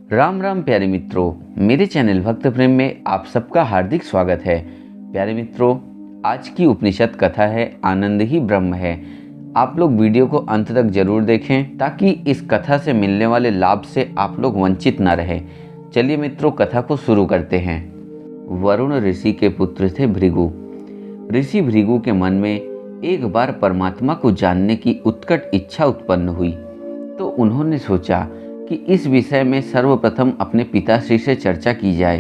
राम राम प्यारे मित्रों, मेरे चैनल भक्त प्रेम में आप सबका हार्दिक स्वागत है। प्यारे मित्रों, आज की उपनिषद कथा है आनंद ही ब्रह्म है। आप लोग वीडियो को अंत तक जरूर देखें ताकि इस कथा से मिलने वाले लाभ से आप लोग वंचित न रहें। चलिए मित्रों, कथा को शुरू करते हैं। वरुण ऋषि के पुत्र थे भृगु। ऋषि भृगु के मन में एक बार परमात्मा को जानने की उत्कट इच्छा उत्पन्न हुई, तो उन्होंने सोचा कि इस विषय में सर्वप्रथम अपने पिताश्री से चर्चा की जाए।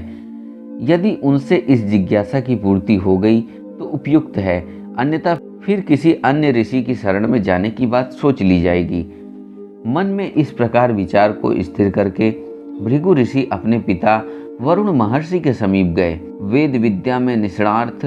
यदि उनसे इस जिज्ञासा की पूर्ति हो गई तो उपयुक्त है, अन्यथा फिर किसी अन्य ऋषि की शरण में जाने की बात सोच ली जाएगी। मन में इस प्रकार विचार को स्थिर करके भृगु ऋषि अपने पिता वरुण महर्षि के समीप गए। वेद विद्या में निष्णात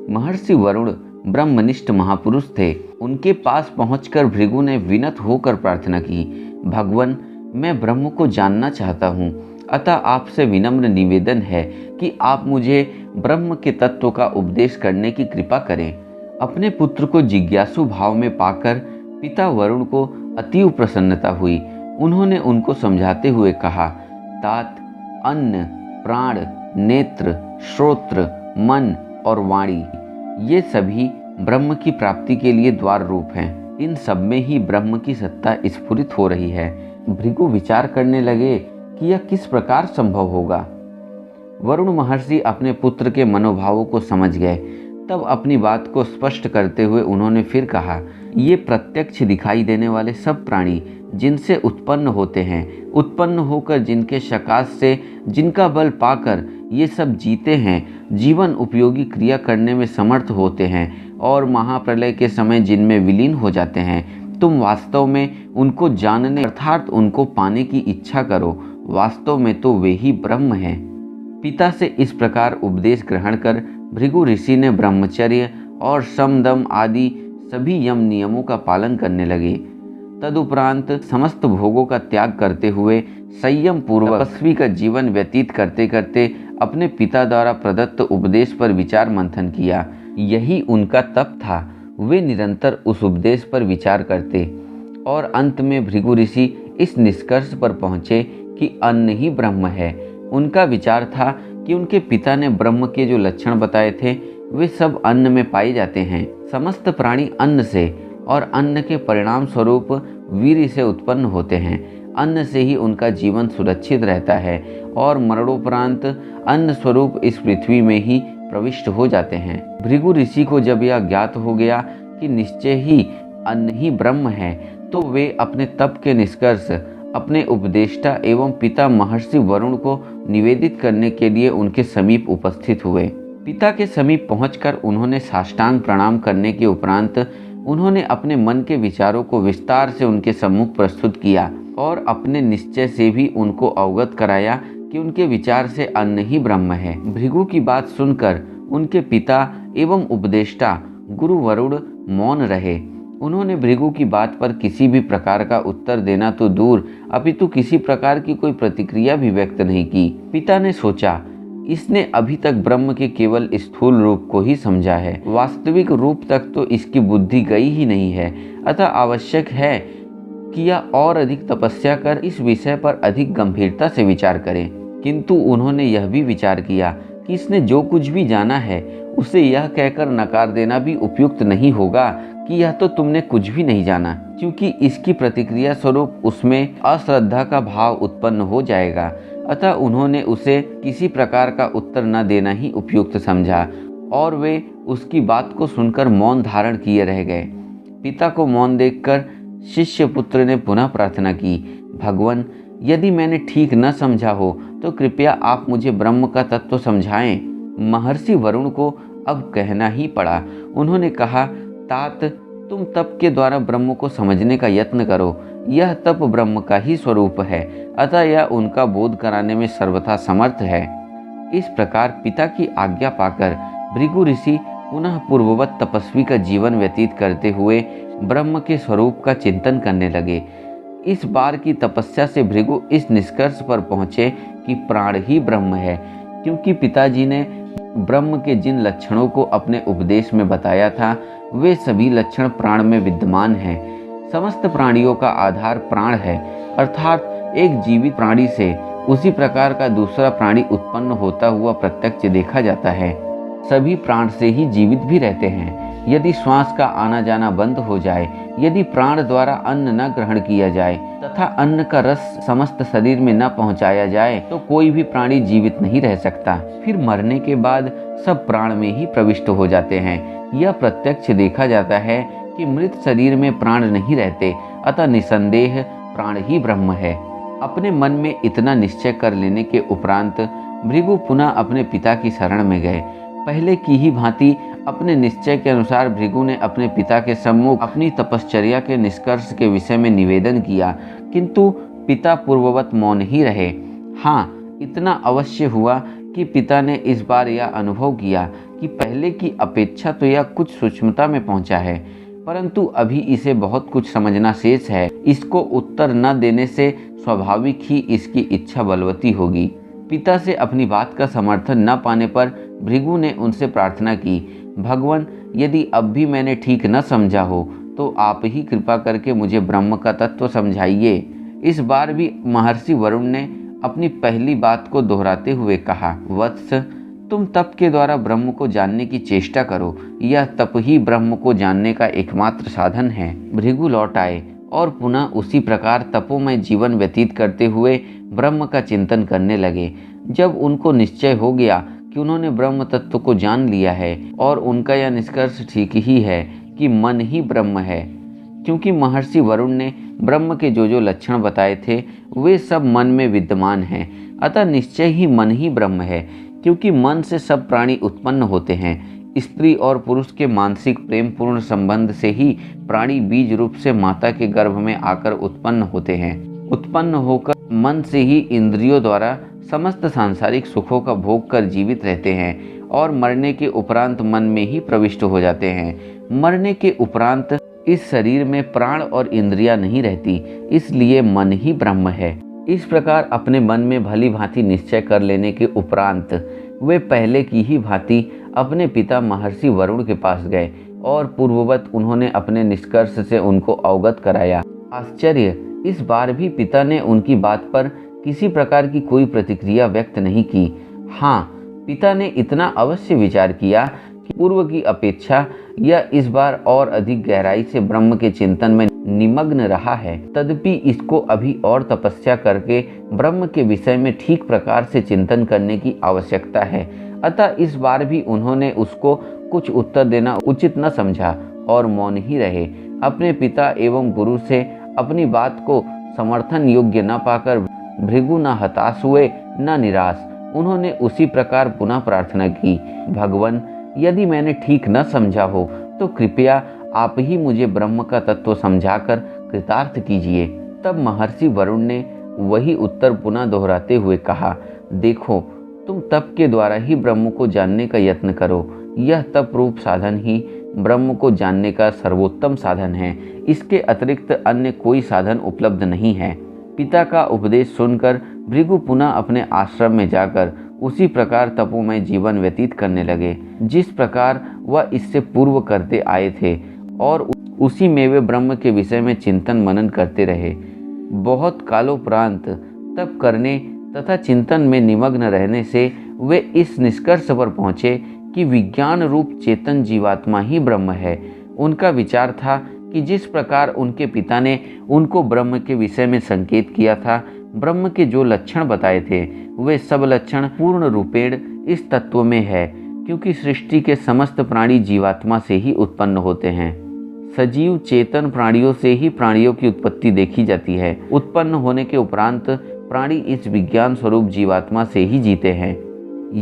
महर्षि वरुण ब्रह्मनिष्ठ महापुरुष थे। उनके पास पहुंचकर भृगु ने विनत होकर प्रार्थना की, भगवान, मैं ब्रह्म को जानना चाहता हूँ, अतः आपसे विनम्र निवेदन है कि आप मुझे ब्रह्म के तत्व का उपदेश करने की कृपा करें। अपने पुत्र को जिज्ञासु भाव में पाकर पिता वरुण को अतीव प्रसन्नता हुई। उन्होंने उनको समझाते हुए कहा, तात, अन्न, प्राण, नेत्र, श्रोत्र, मन और वाणी, ये सभी ब्रह्म की प्राप्ति के लिए द्वार रूप हैं। इन सब में ही ब्रह्म की सत्ता स्फुरित हो रही है। भृगु विचार करने लगे कि यह किस प्रकार संभव होगा। वरुण महर्षि अपने पुत्र के मनोभावों को समझ गए। तब अपनी बात को स्पष्ट करते हुए उन्होंने फिर कहा, ये प्रत्यक्ष दिखाई देने वाले सब प्राणी जिनसे उत्पन्न होते हैं, उत्पन्न होकर जिनके शकाश से, जिनका बल पाकर ये सब जीते हैं, जीवन उपयोगी क्रिया करने में समर्थ होते हैं और महाप्रलय के समय जिनमें विलीन हो जाते हैं, तुम वास्तव में उनको जानने अर्थात उनको पाने की इच्छा करो। वास्तव में तो वे ही ब्रह्म हैं। पिता से इस प्रकार उपदेश ग्रहण कर भृगु ऋषि ने ब्रह्मचर्य और समदम आदि सभी यम नियमों का पालन करने लगे। तदुपरांत समस्त भोगों का त्याग करते हुए संयम पूर्वक तपस्वी का जीवन व्यतीत करते करते अपने पिता द्वारा प्रदत्त उपदेश पर विचार मंथन किया। यही उनका तप था। वे निरंतर उस उपदेश पर विचार करते और अंत में भृगु ऋषि इस निष्कर्ष पर पहुँचे कि अन्न ही ब्रह्म है। उनका विचार था कि उनके पिता ने ब्रह्म के जो लक्षण बताए थे वे सब अन्न में पाए जाते हैं। समस्त प्राणी अन्न से और अन्न के परिणाम स्वरूप वीर्य से उत्पन्न होते हैं। अन्न से ही उनका जीवन सुरक्षित रहता है और मरणोपरांत अन्न स्वरूप इस पृथ्वी में ही प्रविष्ट हो जाते हैं। भृगु ऋषि को जब यह ज्ञात हो गया कि निश्चय ही अन्न ही ब्रह्म है, तो वे अपने तप के निष्कर्ष अपने उपदेष्टा एवं पिता महर्षि वरुण को निवेदित करने के लिए उनके समीप उपस्थित हुए। पिता के समीप पहुंचकर उन्होंने साष्टांग प्रणाम करने के उपरांत उन्होंने अपने मन के विचारों को विस्तार से उनके सम्मुख प्रस्तुत किया और अपने निश्चय से भी उनको अवगत कराया कि उनके विचार से अन्न ही ब्रह्म है। भृगु की बात सुनकर उनके पिता एवं उपदेष्टा गुरु वरुण मौन रहे। उन्होंने भृगु की बात पर किसी भी प्रकार का उत्तर देना तो दूर, अपितु किसी प्रकार की कोई प्रतिक्रिया भी व्यक्त नहीं की। पिता ने सोचा, इसने अभी तक ब्रह्म के केवल स्थूल रूप को ही समझा है, वास्तविक रूप तक तो इसकी बुद्धि गई ही नहीं है। अतः आवश्यक है कि यह और अधिक तपस्या कर इस विषय पर अधिक गंभीरता से विचार करे। किंतु उन्होंने यह भी विचार किया कि इसने जो कुछ भी जाना है उसे यह कहकर नकार देना भी उपयुक्त नहीं होगा कि यह तो तुमने कुछ भी नहीं जाना, क्योंकि इसकी प्रतिक्रिया स्वरूप उसमें अश्रद्धा का भाव उत्पन्न हो जाएगा। अतः उन्होंने उसे किसी प्रकार का उत्तर न देना ही उपयुक्त समझा और वे उसकी बात को सुनकर मौन धारण किए रह गए। पिता को मौन देखकर शिष्य पुत्र ने पुनः प्रार्थना की, भगवान, यदि मैंने ठीक न समझा हो तो कृपया आप मुझे ब्रह्म का तत्व समझाएं। महर्षि वरुण को अब कहना ही पड़ा। उन्होंने कहा, तात, तुम तप के द्वारा ब्रह्म को समझने का यत्न करो। यह तप ब्रह्म का ही स्वरूप है, अतः यह उनका बोध कराने में सर्वथा समर्थ है। इस प्रकार पिता की आज्ञा पाकर भृगु ऋषि पुनः पूर्ववत तपस्वी का जीवन व्यतीत करते हुए ब्रह्म के स्वरूप का चिंतन करने लगे। इस बार की तपस्या से भृगु इस निष्कर्ष पर पहुँचे कि प्राण ही ब्रह्म है, क्योंकि पिताजी ने ब्रह्म के जिन लक्षणों को अपने उपदेश में बताया था वे सभी लक्षण प्राण में विद्यमान हैं। समस्त प्राणियों का आधार प्राण है, अर्थात एक जीवित प्राणी से उसी प्रकार का दूसरा प्राणी उत्पन्न होता हुआ प्रत्यक्ष देखा जाता है। सभी प्राण से ही जीवित भी रहते हैं। यदि श्वास का आना जाना बंद हो जाए, यदि प्राण द्वारा अन्न न ग्रहण किया जाए तथा अन्न का रस समस्त शरीर में न पहुंचाया जाए तो कोई भी प्राणी जीवित नहीं रह सकता। फिर मरने के बाद सब प्राण में ही प्रविष्ट हो जाते हैं। यह प्रत्यक्ष देखा जाता है कि मृत शरीर में प्राण नहीं रहते, अतः निसंदेह प्राण ही ब्रह्म है। अपने मन में इतना निश्चय कर लेने के उपरांत भृगु पुनः अपने पिता की शरण में गए। पहले की ही भांति अपने निश्चय के अनुसार भृगु ने अपने पिता के सम्मुख अपनी तपश्चर्या के निष्कर्ष के विषय में निवेदन किया, किंतु पिता पूर्ववत मौन ही रहे। हाँ, इतना अवश्य हुआ कि पिता ने इस बार यह अनुभव किया कि पहले की अपेक्षा तो यह कुछ सूक्ष्मता में पहुंचा है, परंतु अभी इसे बहुत कुछ समझना शेष है। इसको उत्तर न देने से स्वाभाविक ही इसकी इच्छा बलवती होगी। पिता से अपनी बात का समर्थन न पाने पर भृगु ने उनसे प्रार्थना की, भगवान, यदि अब भी मैंने ठीक न समझा हो तो आप ही कृपा करके मुझे ब्रह्म का तत्व समझाइए। इस बार भी महर्षि वरुण ने अपनी पहली बात को दोहराते हुए कहा, वत्स, तुम तप के द्वारा ब्रह्म को जानने की चेष्टा करो। यह तप ही ब्रह्म को जानने का एकमात्र साधन है। भृगु लौट आए और पुनः उसी प्रकार तपोमय जीवन व्यतीत करते हुए ब्रह्म का चिंतन करने लगे। जब उनको निश्चय हो गया कि उन्होंने ब्रह्म तत्व को जान लिया है और उनका यह निष्कर्ष ठीक ही है कि मन ही ब्रह्म है, क्योंकि महर्षि वरुण ने ब्रह्म के जो लक्षण बताए थे वे सब मन में विद्यमान हैं, अतः निश्चय ही मन ही ब्रह्म है। क्योंकि मन से सब प्राणी उत्पन्न होते हैं। स्त्री और पुरुष के मानसिक प्रेम पूर्ण संबंध से ही प्राणी बीज रूप से माता के गर्भ में आकर उत्पन्न होते हैं। उत्पन्न होकर मन से ही इंद्रियों द्वारा समस्त सांसारिक सुखों का भोग कर जीवित रहते हैं और मरने के उपरांत मन में ही प्रविष्ट हो जाते हैं। मरने के उपरांत इस शरीर में प्राण और इंद्रियां नहीं रहती, इसलिए मन ही ब्रह्म है। इस प्रकार अपने मन में भली भांति निश्चय कर लेने के उपरांत वे पहले की ही भांति अपने पिता महर्षि वरुण के पास गए और पूर्ववत उन्होंने अपने निष्कर्ष से उनको अवगत कराया। आश्चर्य, इस बार भी पिता ने उनकी बात पर किसी प्रकार की कोई प्रतिक्रिया व्यक्त नहीं की। हाँ, पिता ने इतना अवश्य विचार किया कि पूर्व की अपेक्षा यह इस बार और अधिक गहराई से ब्रह्म के चिंतन में निमग्न रहा है। तदपि इसको अभी और तपस्या करके ब्रह्म के विषय में ठीक प्रकार से चिंतन करने की आवश्यकता है। अतः इस बार भी उन्होंने उसको कुछ उत्तर देना उचित न समझा और मौन ही रहे। अपने पिता एवं गुरु से अपनी बात को समर्थन योग्य न पाकर भृगु न हताश हुए न निराश। उन्होंने उसी प्रकार पुनः प्रार्थना की, भगवान, यदि मैंने ठीक न समझा हो तो कृपया आप ही मुझे ब्रह्म का तत्व समझाकर कृतार्थ कीजिए। तब महर्षि वरुण ने वही उत्तर पुनः दोहराते हुए कहा, देखो, तुम तप के द्वारा ही ब्रह्म को जानने का यत्न करो। यह तप रूप साधन ही ब्रह्म को जानने का सर्वोत्तम साधन है। इसके अतिरिक्त अन्य कोई साधन उपलब्ध नहीं है। पिता का उपदेश सुनकर भृगु पुनः अपने आश्रम में जाकर उसी प्रकार तपोमय जीवन व्यतीत करने लगे जिस प्रकार वह इससे पूर्व करते आए थे, और उसी में वे ब्रह्म के विषय में चिंतन मनन करते रहे। बहुत कालोपरांत तप करने तथा चिंतन में निमग्न रहने से वे इस निष्कर्ष पर पहुँचे कि विज्ञान रूप चेतन जीवात्मा ही ब्रह्म है। उनका विचार था कि जिस प्रकार उनके पिता ने उनको ब्रह्म के विषय में संकेत किया था, ब्रह्म के जो लक्षण बताए थे वे सब लक्षण पूर्ण रूपेण इस तत्व में है, क्योंकि सृष्टि के समस्त प्राणी जीवात्मा से ही उत्पन्न होते हैं। सजीव चेतन प्राणियों से ही प्राणियों की उत्पत्ति देखी जाती है। उत्पन्न होने के उपरांत प्राणी इस विज्ञान स्वरूप जीवात्मा से ही जीते हैं।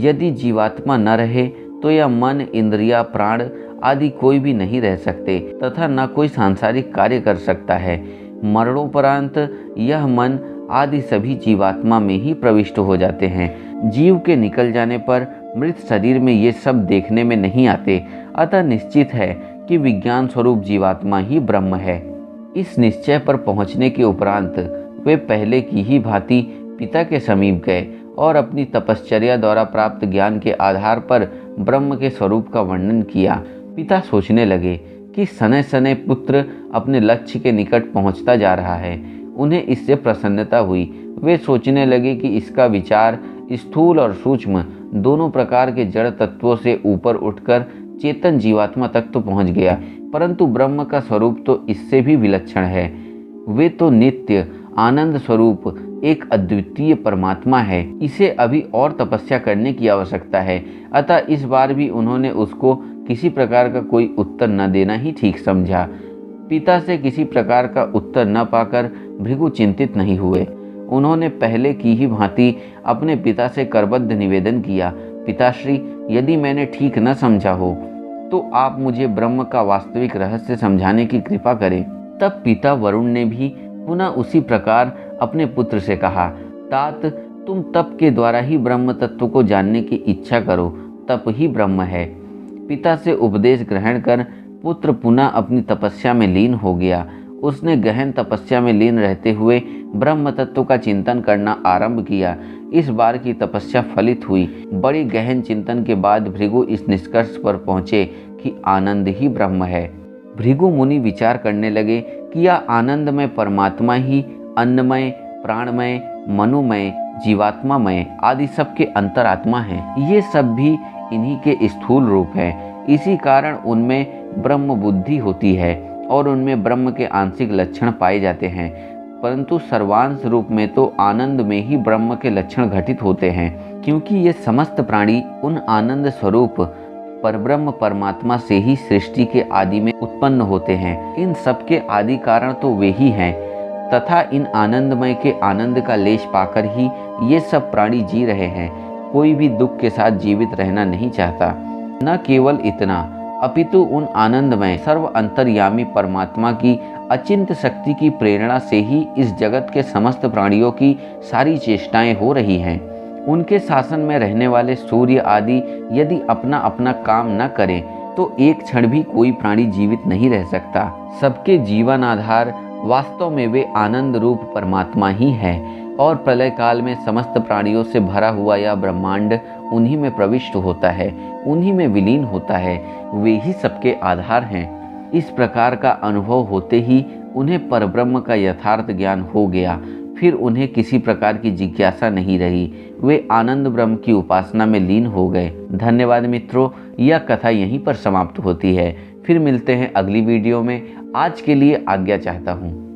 यदि जीवात्मा न रहे तो यह मन, इंद्रिया, प्राण आदि कोई भी नहीं रह सकते तथा न कोई सांसारिक कार्य कर सकता है। मरणोपरांत यह मन आदि सभी जीवात्मा में ही प्रविष्ट हो जाते हैं। जीव के निकल जाने पर मृत शरीर में ये सब देखने में नहीं आते। अतः निश्चित है कि विज्ञान स्वरूप जीवात्मा ही ब्रह्म है। इस निश्चय पर पहुँचने के उपरांत वे पहले की ही भांति पिता के समीप गए और अपनी तपश्चर्या द्वारा प्राप्त ज्ञान के आधार पर ब्रह्म के स्वरूप का वर्णन किया। पिता सोचने लगे कि सने सने पुत्र अपने लक्ष्य के निकट पहुंचता जा रहा है। उन्हें इससे प्रसन्नता हुई। वे सोचने लगे कि इसका विचार स्थूल और सूक्ष्म दोनों प्रकार के जड़ तत्वों से ऊपर उठकर चेतन जीवात्मा तक तो पहुंच गया, परंतु ब्रह्म का स्वरूप तो इससे भी विलक्षण है। वे तो नित्य आनंद स्वरूप एक अद्वितीय परमात्मा है। इसे अभी और तपस्या करने की आवश्यकता है। अतः इस बार भी उन्होंने उसको किसी प्रकार का कोई उत्तर न देना ही ठीक समझा। पिता से किसी प्रकार का उत्तर न पाकर भृगु चिंतित नहीं हुए। उन्होंने पहले की ही भांति अपने पिता से करबद्ध निवेदन किया, पिताश्री, यदि मैंने ठीक न समझा हो तो आप मुझे ब्रह्म का वास्तविक रहस्य समझाने की कृपा करें। तब पिता वरुण ने भी पुनः उसी प्रकार अपने पुत्र से कहा, तात, तुम तप के द्वारा ही ब्रह्म तत्व को जानने की इच्छा करो, तप ही ब्रह्म है। पिता से उपदेश ग्रहण कर पुत्र पुनः अपनी तपस्या में लीन हो गया। उसने गहन तपस्या में लीन रहते हुए ब्रह्म तत्व का चिंतन करना आरंभ किया। इस बार की तपस्या फलित हुई। बड़ी गहन चिंतन के बाद भृगु इस निष्कर्ष पर पहुँचे कि आनंद ही ब्रह्म है। भृगु मुनि विचार करने लगे कि यह आनंदमय परमात्मा ही अन्नमय, प्राणमय, मनोमय, जीवात्मामय आदि सबके अंतरात्मा है। ये सब भी इन्हीं के स्थूल रूप हैं। इसी कारण उनमें ब्रह्म बुद्धि होती है और उनमें ब्रह्म के आंशिक लक्षण पाए जाते हैं, परंतु सर्वांश रूप में तो आनंद में ही ब्रह्म के लक्षण घटित होते हैं, क्योंकि ये समस्त प्राणी उन आनंद स्वरूप परब्रह्म परमात्मा से ही सृष्टि के आदि में उत्पन्न होते हैं। इन सबके आदि कारण तो वे ही हैं तथा इन आनंदमय के आनंद का लेश पाकर ही ये सब प्राणी जी रहे हैं। कोई भी दुख के साथ जीवित रहना नहीं चाहता। न केवल इतना, अपितु उन आनंदमय सर्व अंतर्यामी परमात्मा की अचिंत्य शक्ति की प्रेरणा से ही इस जगत के समस्त प्राणियों की सारी चेष्टाएं हो रही हैं। उनके शासन में रहने वाले सूर्य आदि यदि अपना अपना काम न करें तो एक क्षण भी कोई प्राणी जीवित नहीं रह सकता। सबके जीवन आधार वास्तव में वे आनंद रूप परमात्मा ही है और प्रलय काल में समस्त प्राणियों से भरा हुआ यह ब्रह्मांड उन्हीं में प्रविष्ट होता है, उन्हीं में विलीन होता है। वे ही सबके आधार हैं। इस प्रकार का अनुभव होते ही उन्हें परब्रह्म का यथार्थ ज्ञान हो गया। फिर उन्हें किसी प्रकार की जिज्ञासा नहीं रही। वे आनंद ब्रह्म की उपासना में लीन हो गए। धन्यवाद मित्रों, यह कथा यहीं पर समाप्त होती है। फिर मिलते हैं अगली वीडियो में। आज के लिए आज्ञा चाहता हूँ।